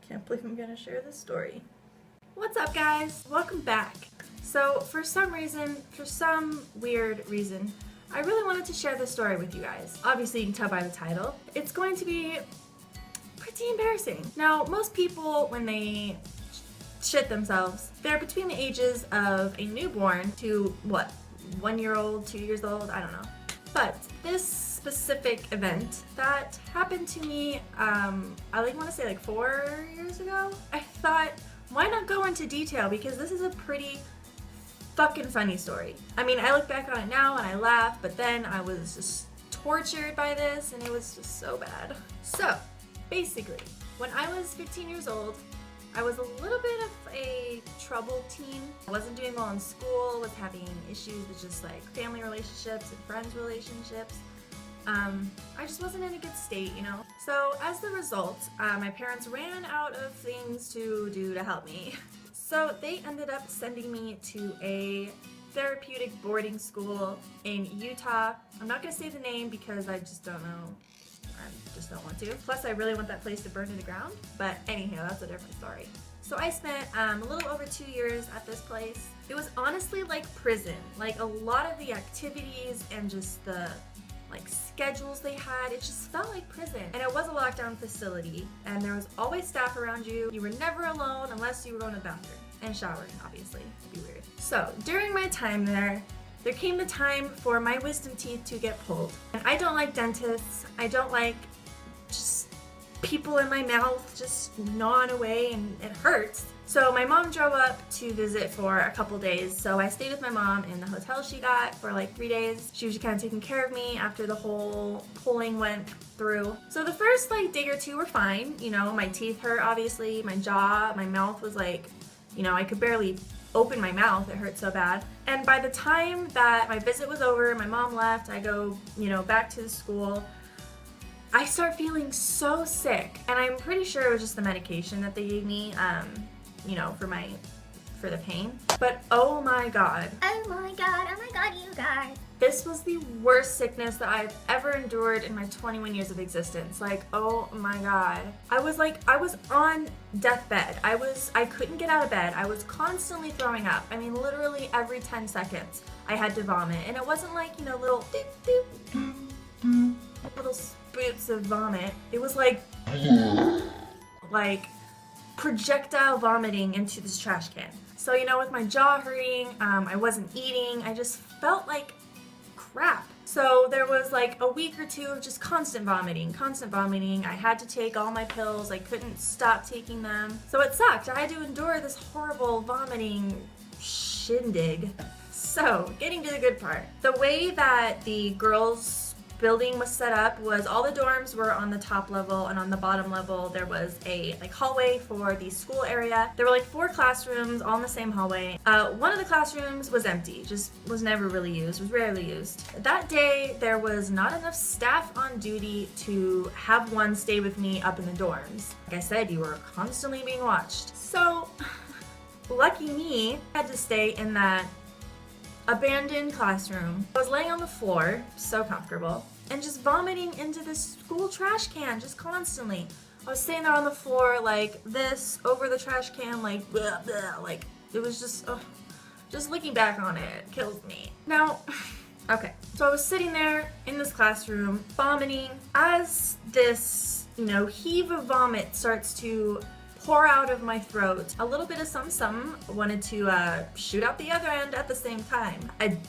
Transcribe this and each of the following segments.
Can't believe I'm gonna share this story. What's up, guys? Welcome back. So for some weird reason, I really wanted to share this story with you guys. Obviously, you can tell by the title. It's going to be pretty embarrassing. Now, most people, when they shit themselves, they're between the ages of a newborn to, what, 1 year old, 2 years old, I don't know. But this specific event that happened to me, I want to say like 4 years ago, I thought, why not go into detail, because this is a pretty fucking funny story. I mean, I look back on it now and I laugh, but then I was just tortured by this and it was just so bad. So, basically, when I was 15 years old, I was a little bit of a troubled teen. I wasn't doing well in school, was having issues with just like family relationships and friends relationships. I just wasn't in a good state, you know? So as the result, my parents ran out of things to do to help me. So they ended up sending me to a therapeutic boarding school in Utah. I'm not gonna say the name because I just don't know. I just don't want to. Plus, I really want that place to burn to the ground. But anyhow, that's a different story. So I spent a little over 2 years at this place. It was honestly like prison. Like a lot of the activities and just the like schedules they had, it just felt like prison. And it was a lockdown facility, and there was always staff around you. You were never alone unless you were going to the bathroom and showering, obviously. It'd be weird. So during my time there came the time for my wisdom teeth to get pulled. And I don't like dentists. I don't like just people in my mouth just gnawing away, and it hurts. So my mom drove up to visit for a couple days, so I stayed with my mom in the hotel she got for like 3 days. She was just kind of taking care of me after the whole pulling went through. So the first like day or two were fine, you know, my teeth hurt obviously, my jaw, my mouth was like, you know, I could barely open my mouth, it hurt so bad. And by the time that my visit was over, my mom left, I go, you know, back to the school, I start feeling so sick, and I'm pretty sure it was just the medication that they gave me, you know, for the pain. But oh my god. Oh my god, you guys. This was the worst sickness that I've ever endured in my 21 years of existence. Like, oh my god. I was on deathbed. I couldn't get out of bed. I was constantly throwing up. I mean, literally every 10 seconds I had to vomit. And it wasn't like, you know, little doop, doop, little spoots of vomit. It was like projectile vomiting into this trash can. So, you know, with my jaw hurting, I wasn't eating, I just felt like crap. So there was like a week or two of just constant vomiting. I had to take all my pills, I couldn't stop taking them. So it sucked, I had to endure this horrible vomiting shindig. So, getting to the good part. The way that the girls' building was set up was all the dorms were on the top level, and on the bottom level there was a like hallway for the school area. There were like 4 classrooms all in the same hallway. One of the classrooms was empty, just was never really used, was rarely used. That day there was not enough staff on duty to have one stay with me up in the dorms. Like I said, you were constantly being watched. So lucky me, I had to stay in that abandoned classroom. I was laying on the floor, so comfortable, and just vomiting into this school trash can, just constantly. I was sitting there on the floor like this, over the trash can, like blah, blah, like it was just looking back on it kills me. Now, okay, so I was sitting there in this classroom, vomiting. As this, you know, heave of vomit starts to pour out of my throat, a little bit of some wanted to shoot out the other end at the same time.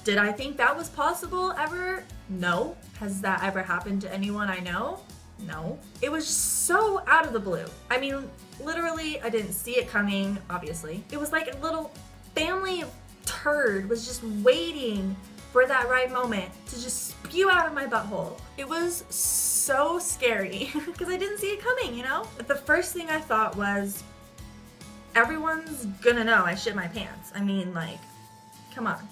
Did I think that was possible ever? No. Has that ever happened to anyone I know? No. It was so out of the blue. I mean, literally, I didn't see it coming, obviously. It was like a little family of turd was just waiting for that right moment to just spew out of my butthole. It was so scary because I didn't see it coming, you know? But the first thing I thought was, everyone's gonna know I shit my pants. I mean, like, come on.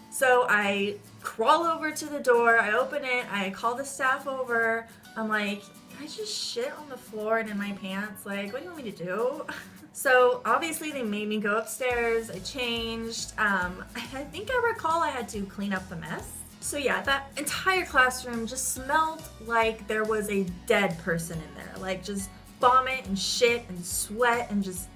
So I crawl over to the door, I open it, I call the staff over. I'm like, can I just shit on the floor and in my pants? Like, what do you want me to do? So obviously they made me go upstairs, I changed. I think I recall I had to clean up the mess. So yeah, that entire classroom just smelled like there was a dead person in there. Like just vomit and shit and sweat, and just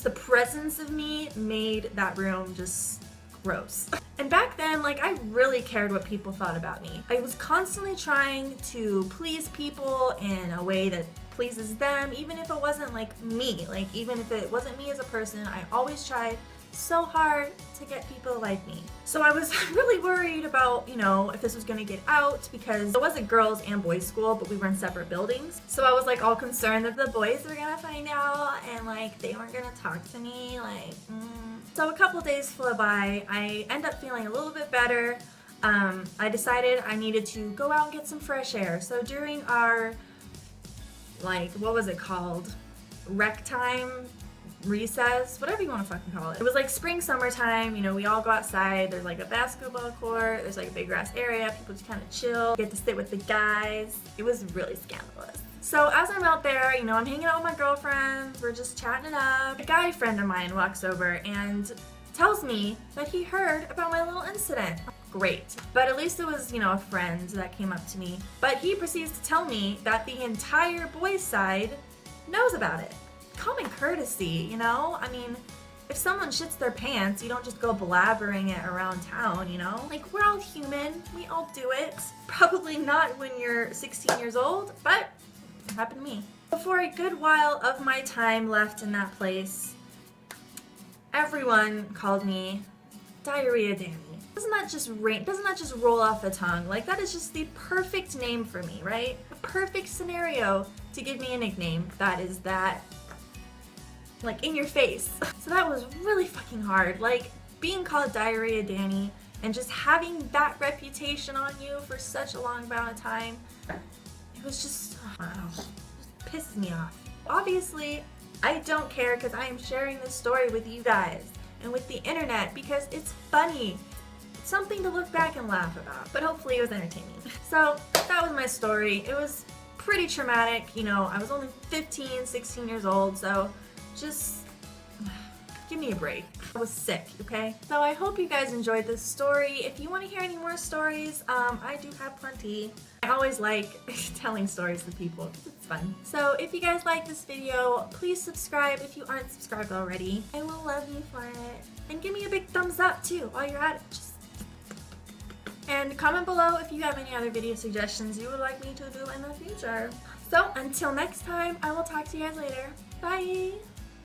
the presence of me made that room just gross. And back then, like, I really cared what people thought about me. I was constantly trying to please people in a way that pleases them, even if it wasn't like me. Like, even if it wasn't me as a person, I always tried so hard to get people to like me. So I was really worried about, you know, if this was gonna get out, because it was a girls and boys school, but we were in separate buildings. So I was like all concerned that the boys were gonna find out and like they weren't gonna talk to me, like, So a couple days flew by. I ended up feeling a little bit better. I decided I needed to go out and get some fresh air. So during our, like, what was it called? Rec time? Recess, whatever you want to fucking call it. It was like spring, summertime, you know, we all go outside, there's like a basketball court, there's like a big grass area, people just kind of chill, get to sit with the guys. It was really scandalous. So as I'm out there, you know, I'm hanging out with my girlfriends, we're just chatting it up. A guy friend of mine walks over and tells me that he heard about my little incident. Great. But at least it was, you know, a friend that came up to me. But he proceeds to tell me that the entire boys' side knows about it. Common courtesy, you know? I mean, if someone shits their pants, you don't just go blabbering it around town, you know? Like, we're all human. We all do it. Probably not when you're 16 years old, but it happened to me. For a good while of my time left in that place, everyone called me Diarrhea Dani. Doesn't that just roll off the tongue? Like, that is just the perfect name for me, right? A perfect scenario to give me a nickname that is that, like, in your face. So that was really fucking hard. Like, being called Diarrhea Dani and just having that reputation on you for such a long amount of time, it was just, I don't know, just pisses me off. Obviously, I don't care because I am sharing this story with you guys and with the internet because it's funny. It's something to look back and laugh about. But hopefully it was entertaining. So that was my story. It was pretty traumatic. You know, I was only 15, 16 years old, so just give me a break. I was sick, okay? So I hope you guys enjoyed this story. If you want to hear any more stories, I do have plenty. I always like telling stories to people because it's fun. So if you guys like this video, please subscribe if you aren't subscribed already. I will love you for it. And give me a big thumbs up too while you're at it. And comment below if you have any other video suggestions you would like me to do in the future. So until next time, I will talk to you guys later. Bye!